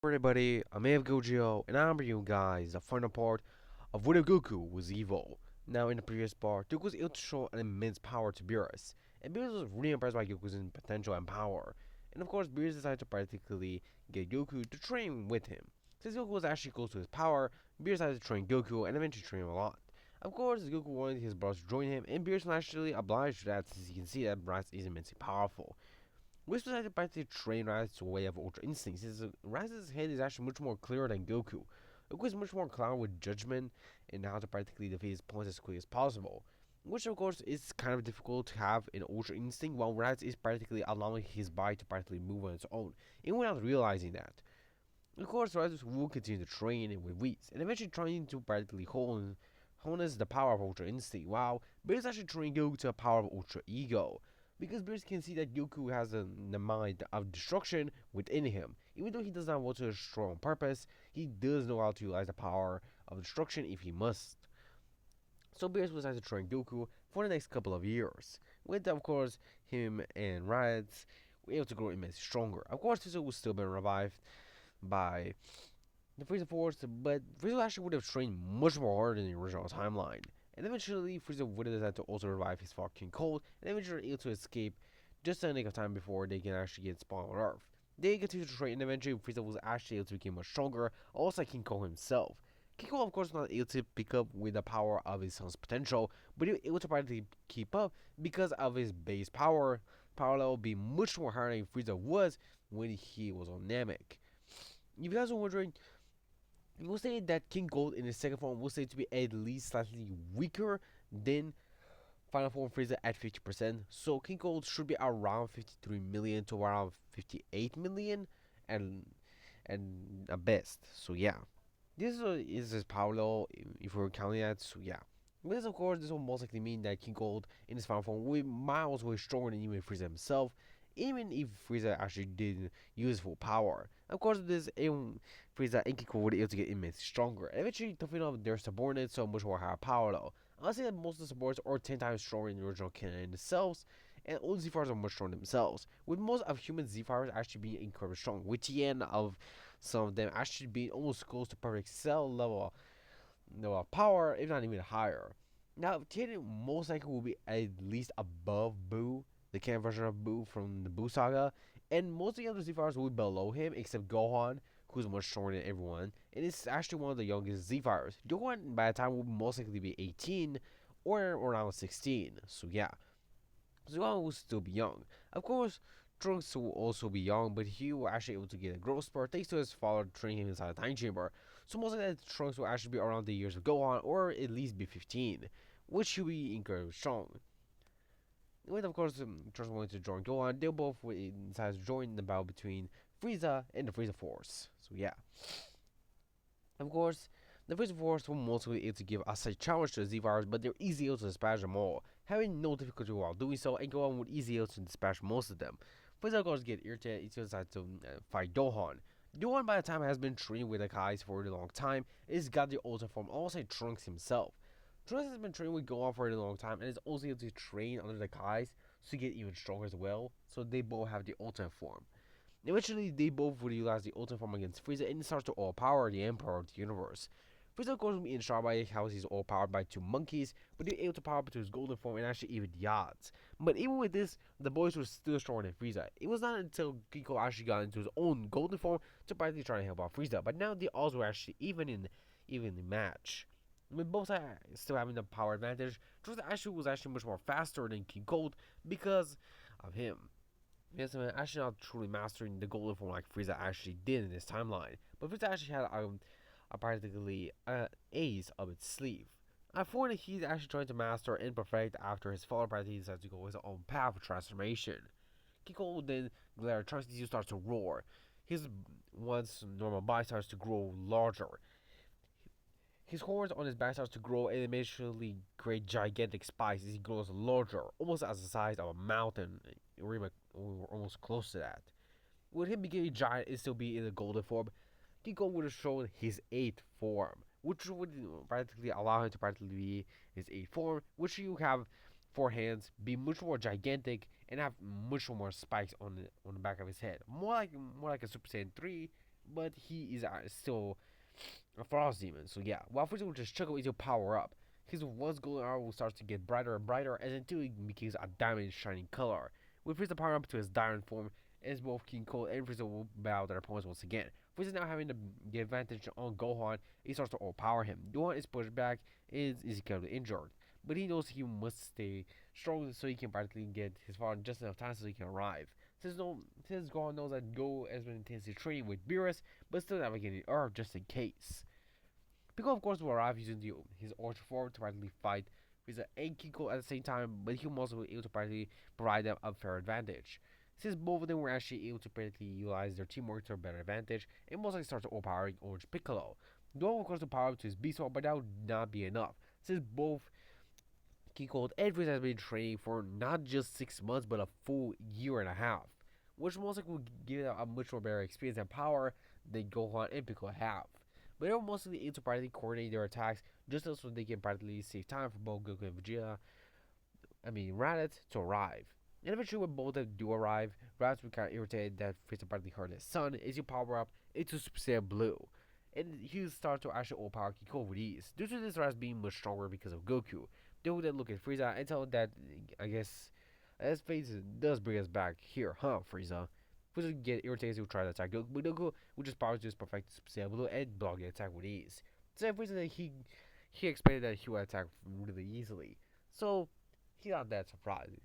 Everybody, I'm Gojo, and I'm bringing you guys the final part of when Goku was evil. Now, in the previous part, Goku was able to show an immense power to Beerus, and Beerus was really impressed by Goku's potential and power. And of course, Beerus decided to practically get Goku to train with him. Since Goku was actually close to his power, Beerus decided to train Goku and eventually train him a lot. Of course, Goku wanted his brothers to join him, and Beerus was actually obliged to that since he can see that Raditz is immensely powerful. Which decided to practically train Raditz's way of Ultra Instinct, since Raditz's head is actually much more clear than Goku. Goku is much more cloud with judgment and how to practically defeat his opponents as quickly as possible. Which of course is kind of difficult to have in Ultra Instinct while Raditz is practically allowing his body to practically move on its own, even without realizing that. Of course, Raditz will continue to train with Whis, and eventually trying to practically harness the power of Ultra Instinct, while Beerus actually training Goku to the power of Ultra Ego. Because Beerus can see that Goku has the mind of destruction within him. Even though he does not want to destroy on purpose, he does know how to utilize the power of destruction if he must. So Beerus was to train Goku for the next couple of years, with of course him and Raditz were able to grow immensely stronger. Of course, Frieza was still been revived by the Frieza Force, but Frieza actually would have trained much more harder in the original timeline. And eventually, Frieza would have decided to also revive his father King Cold, and eventually able to escape just in a nick of time before they can actually get spawned on Earth. They continue to train, and eventually Frieza was actually able to become much stronger, also like King Cold himself. King Cold, of course, was not able to pick up with the power of his son's potential, but he was able to practically keep up because of his base power level being much more higher than Frieza was when he was on Namek. If you guys are wondering, we'll say that King Gold in his second form will say to be at least slightly weaker than Final Form Frieza at 50%. So King Gold should be around 53 million to around 58 million and at best. So yeah. This is his power level if we're counting that, so yeah. This of course this will most likely mean that King Gold in his final form will be miles way stronger than even Frieza himself, even if Frieza actually did use full power. Of course, this Frieza and King Gold were able to get immensely stronger. Eventually, to feel their subordinates so much more higher power though. I'll say that most of the supports are 10 times stronger than the original canon themselves, and all Z fighters are much stronger themselves. With most of human Z fighters actually being incredibly strong, with Tien of some of them actually being almost close to perfect cell level of power, if not even higher. Now, Tien most likely will be at least above Boo, the canon version of Boo from the Boo saga, and most of the other Z fighters will be below him, except Gohan, who's much stronger than everyone, and is actually one of the youngest Z fighters. Gohan, by the time, will most likely be 18 or around 16. So yeah, Gohan will still be young. Of course, Trunks will also be young, but he will actually able to get a growth spurt thanks to his father training him inside a time chamber. So most of that Trunks will actually be around the years of Gohan, or at least be 15, which will be incredibly strong. With of course Trunks wanting to join Gohan, they'll both decide to join the battle between Frieza and the Frieza Force. So yeah, of course. The Frieza Force will mostly be able to give a slight challenge to the Z-Fighters, but they're easy able to dispatch them all, having no difficulty while doing so, and Gohan would easily able to dispatch most of them. Frieza of course get irritated, he decides to fight Gohan. Gohan by the time has been training with the Kais for a long time, he's got the ultimate form, almost like Trunks himself. Trunks has been training with Gohan for a long time, and is also able to train under the Kais to get even stronger as well, so they both have the ultimate form. Eventually, they both would utilize the ultimate form against Frieza, and it starts to overpower the Emperor of the Universe. Frieza, of course, will be inspired by how he's all powered by two monkeys, but they're able to power up to his golden form and actually even the odds. But even with this, the boys were still stronger than Frieza. It was not until Kiko actually got into his own golden form to practically try to help out Frieza. But now the odds were actually even the match. With both sides still having the power advantage, Frieza actually was actually much more faster than King Gold because of him. Yes, man, actually not truly mastering the golden form like Frieza actually did in this timeline. But Frieza actually had a practically ace up its sleeve. A form that he's actually trying to master and perfect after his father practically decides to go his own path of transformation. Kiko then glare Trunks starts to roar. His once normal body starts to grow larger. His horns on his back starts to grow and eventually create gigantic spikes as he grows larger, almost as the size of a mountain, or almost close to that. With him becoming giant and still be in the golden form, Kiko would have shown his eighth form, which would practically allow him to practically be his eighth form, which you have four hands, be much more gigantic, and have much more spikes on the back of his head. More like a Super Saiyan 3, but he is still a frost demon. So yeah, while Frieza will just chuckle into power up, his once golden arrow will start to get brighter and brighter as until it becomes a diamond shining color. With Frieza power up to his diamond form, as both King Cold and Frieza will bow their opponents once again. Frieza now having the advantage on Gohan, he starts to overpower him. Gohan is pushed back and is currently injured, but he knows he must stay strong so he can practically get his father just enough time so he can arrive. Since Gohan knows that Go has been intensely training with Beerus, but still navigating Earth just in case. Piccolo, of course, will arrive using his Ultra Form to practically fight with and Kiko at the same time, but he will also be able to practically provide them a fair advantage. Since both of them were actually able to practically utilize their teamwork to a better advantage, it most likely starts overpowering Orange Piccolo. Duo will, of course, to power up to his Beast Form, but that would not be enough, since both Kiko and Frieza has been training for not just 6 months, but a full year and a half, which most likely will give them a much more better experience and power than Gohan and Piccolo have. But they will mostly able to practically coordinate their attacks just so they can practically save time for both Goku and Vegeta, Raditz, to arrive. And eventually, when both of them do arrive, Raditz will be kind of irritated that Frieza practically hurt his son as you power up into Super Saiyan Blue. And he starts to actually overpower Kiko with ease. Due to this Raditz being much stronger because of Goku, they will then look at Frieza and tell him that, I guess, his face does bring us back here, huh, Frieza? Frieza would get irritated to try to attack Goku, but Goku would just power to his perfect Super Saiyan Blue and block the attack with ease. So Frieza that he expected that he would attack really easily. So he's not that surprised.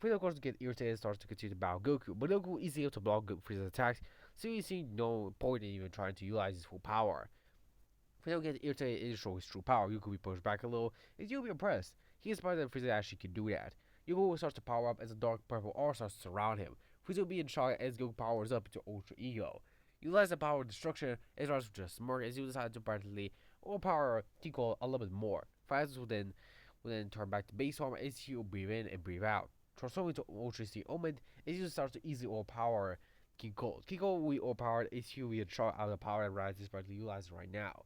Frieza, of course, gets irritated and starts to continue to battle Goku, but Goku is able to block Frieza's attacks, so you see no point in even trying to utilize his full power. Frieza gets irritated and shows his true power. Goku will be pushed back a little, and you'll be impressed. He is surprised that Frieza actually can do that. Goku starts to power up as a dark purple aura starts to surround him. Frieza will be in shock as Goku powers up into Ultra Ego. Utilize the power of destruction as well as just smirk as he decides to practically overpower Kiko a little bit more. Frieza will then turn back to base form as he will breathe in and breathe out. Transforming to Ultra Sea Omen as he starts to easily overpower Kiko. Kiko will be overpowered as he will be in shock out of the power that Rise is practically utilizing right now.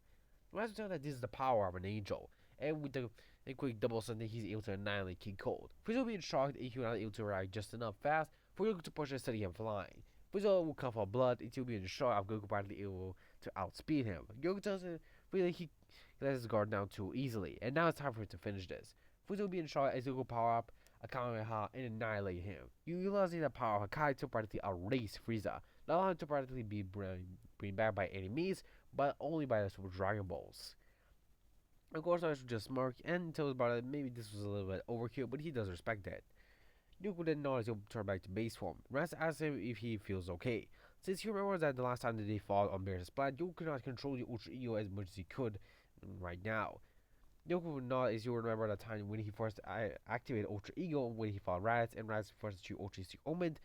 Rise will tell that this is the power of an angel, and with the quick double sudden he's able to annihilate King Cold. Frieza will be shocked and he will not able to react just enough fast for Goku to push and steady him flying. Frieza will cough up blood and he'll be in shock of Goku practically able to outspeed him. Goku tells him Frieza he lets his guard down too easily, and now it's time for him to finish this. Frieza will be in shock as Goku power up a Kamehameha and annihilate him. You utilizing the power of Hakai to practically erase Frieza, not allowing him to practically be bring back by any means, but only by the Super Dragon Balls. Of course, I should just smirk and tell his brother that maybe this was a little bit overkill, but he does respect that. Goku then notices he'll turn back to base form. Raz asks him if he feels okay. Since he remembers that the last time that they fought on Beerus' planet, Goku could not control the Ultra Ego as much as he could right now. Goku would not, as you remember, the time when he first activated Ultra Ego when he fought Raditz and Raditz first achieved Ultra Sea Omen.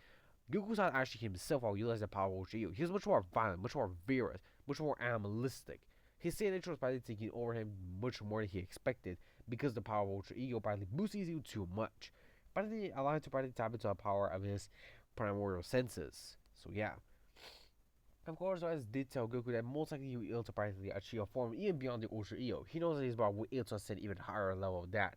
Goku's not actually himself while utilizing the power of Ultra Ego. He was much more violent, much more vigorous, much more animalistic. His Saiyan nature was probably taking over him much more than he expected because the power of Ultra Ego probably boosted his ego too much. Probably allowing him to probably tap into the power of his primordial senses. So yeah. Of course, Raz did tell Goku that most likely he will be able to practically achieve a form even beyond the Ultra Ego. He knows that his brother will be able to ascend even higher level of that.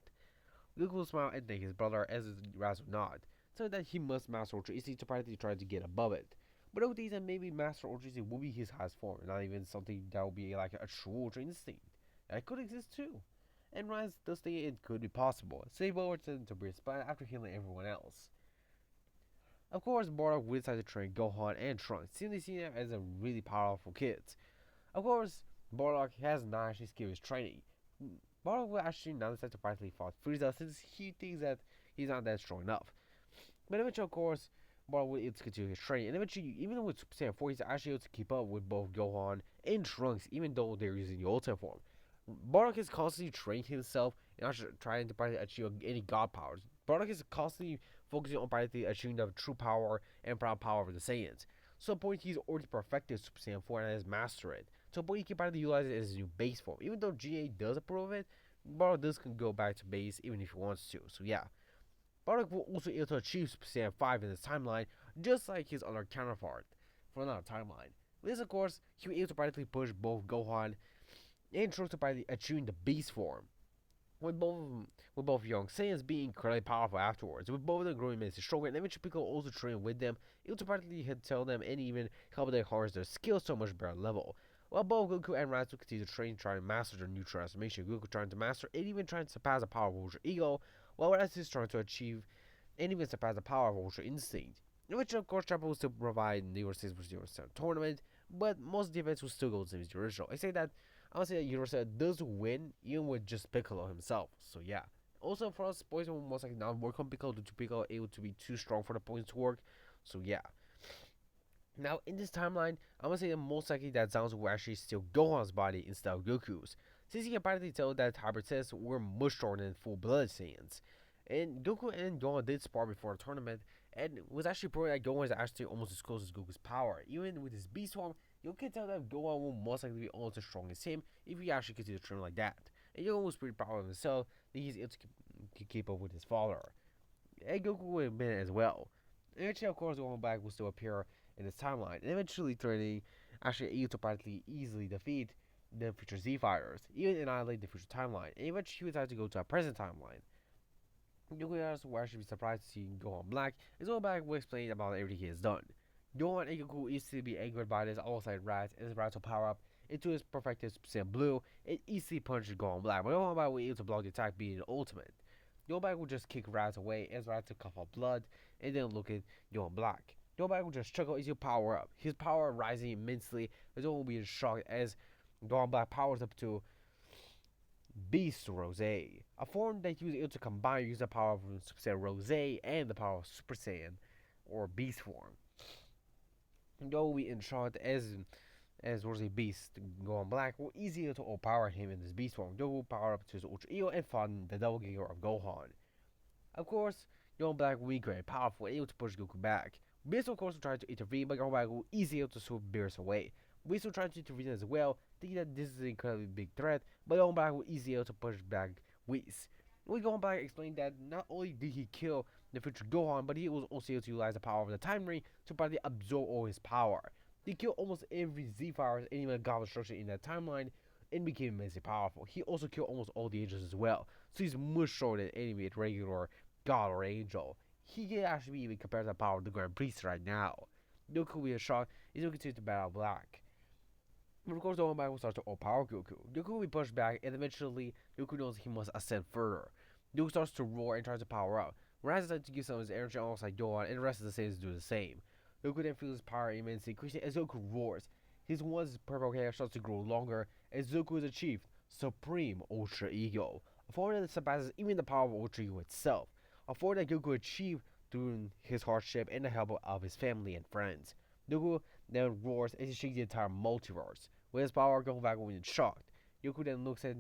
Goku will smile and thank his brother as Raz will nod, so that he must master Ultra Instinct to practically try to get above it. But over these, and maybe Master Ultra Instinct will be his highest form, not even something that will be like a true Ultra Instinct. That could exist too. And Raz does think it could be possible. Save Overton to Beerus' planet after healing everyone else. Of course, Bardock will decide to train Gohan and Trunks, seemingly seeing them as a really powerful kids. Of course, Bardock has not actually skipped his training. Bardock will actually not decide to practically fight Frieza since he thinks that he's not that strong enough. But eventually, of course, Bardock will able to continue his training, and eventually, even with Super Saiyan 4, he's actually able to keep up with both Gohan and Trunks, even though they're using the Ultimate form. Bardock is constantly training himself and actually trying to practically achieve any god powers. Bardock is constantly focusing on practically achieving the true power and proud power of the Saiyans. So at a point, he's already perfected Super Saiyan 4 and has mastered it. To a point, he can practically utilize it as his new base form. Even though GA does approve of it, Bardock does can go back to base even if he wants to. So yeah. Bardock will also be able to achieve Super Saiyan 5 in this timeline, just like his other counterpart for another timeline. With this, of course, he will be able to practically push both Gohan and Trunks to practically achieving the beast form. with both young Saiyans being incredibly powerful afterwards, with both of them growing immensely stronger, and eventually Piccolo also trained with them, able to practically hit tell them and even help them harness their skills to a much better level. While both Goku and Ratsu continue to train, trying to master their new transformation, Goku trying to master and even trying to surpass the power of Ultra Ego, while Ratsu is trying to achieve and even surpass the power of Ultra Instinct. In which, of course, Chopper will still provide the Universe 0 tournament, but most of the events will still go the same as the original. I say that I would say that Universe does win even with just Piccolo himself. So yeah. Also for us, points will most likely not work on Piccolo due to Piccolo able to be too strong for the points to work. So yeah. Now in this timeline, I'm gonna say that most likely that Zanzu will actually steal Gohan's body instead of Goku's, since he can practically tell that hybrid says were much stronger than full-blooded Saiyans. And Goku and Gohan did spar before the tournament, and it was actually proven that Gohan is actually almost as close as Goku's power. Even with his beast form, you can tell that Gohan will most likely be almost as strong as him if he actually continues to train like that. And Gohan was pretty proud of himself that he's able to keep up with his father. And Goku would admit it as well. Eventually, of course, Gohan Black will still appear in this timeline, and eventually threatening actually able to practically easily defeat the future Z fighters, even annihilate the future timeline. And eventually, he would have to go to a present timeline. Goku will actually be surprised to see Gohan Black, as Gohan Black will explain about everything he has done. Gohan and Goku easily be angered by this alongside Rats, and his Rats will power up into his perfected Super Saiyan Blue and easily punch Gohan Black, but Gohan Black will be able to block the attack being the ultimate. Gohan Black will just kick Rats away as Rats will cough up blood and then look at Gohan Black. Gohan Black will just struggle as he power up, his power rising immensely as Gohan will be in shock as Gohan Black powers up to Beast Rose, a form that he was able to combine using the power of Super Saiyan Rose and the power of Super Saiyan or Beast form. Though we in short as Rose Beast Gohan Black will easily to overpower him in this beast form. Goku will power up to his Ultra Ego and fund the double Giga of Gohan. Of course, Gohan Black will be great powerful and able to push Goku back. Beast of course will try to intervene, but Gohan Black will easily able to swoop Beerus away. Beast will try to intervene as well, thinking that this is an incredibly big threat, but Gohan Black will easily able to push back Whis. We Gohan Black explained that not only did he kill the future Gohan, but he was also able to utilize the power of the Time Ring to probably absorb all his power. He killed almost every Z-Fighters and even God Destruction in that timeline and became immensely powerful. He also killed almost all the angels as well, so he's much stronger than any regular God or angel. He can actually be even compared to the power of the Grand Priest right now. Goku will be a shock, he's going to continue to battle Black. But of course, Gohan Black will start to overpower Goku. Goku will be pushed back, and eventually, Goku knows he must ascend further. Goku starts to roar and tries to power up. Raz decides to give some of his energy alongside Gohan, and the rest of the Saiyans do the same. Goku then feels his power immensely increasing as Goku roars. His once purple hair starts to grow longer as Goku has achieved Supreme Ultra Ego, a form that surpasses even the power of Ultra Ego itself, a form that Goku achieved through his hardship and the help of his family and friends. Goku then roars as he shakes the entire multiverse. With his power, Gohan Black will be shocked. Goku then looks at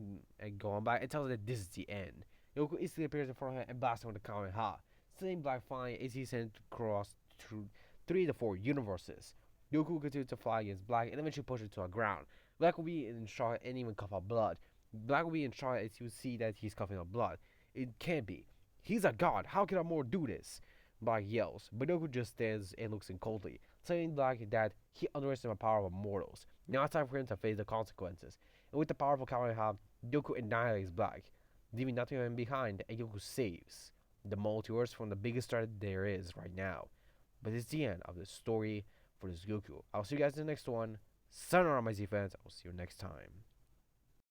Gohan Black and tells him that this is the end. Goku instantly appears in front of him and blasts him with a Kamehameha, sending Black flying as he sent across through 3 to 4 universes. Goku will continue to fly against Black and eventually push him to the ground. Black will be in shock and even cough up blood. Black will be in shock as you see that he's coughing up blood. It can't be. He's a god. How can a mortal do this? Black yells, but Goku just stands and looks in coldly, telling Black that he underestimated the power of mortals. Now it's time for him to face the consequences. And with the powerful Kamehameha, Goku annihilates Black, leaving nothing of him behind, and Goku saves the multiverse from the biggest threat there is right now. But it's the end of the story for this Goku. I'll see you guys in the next one. Sayonara, my Z fans. I'll see you next time.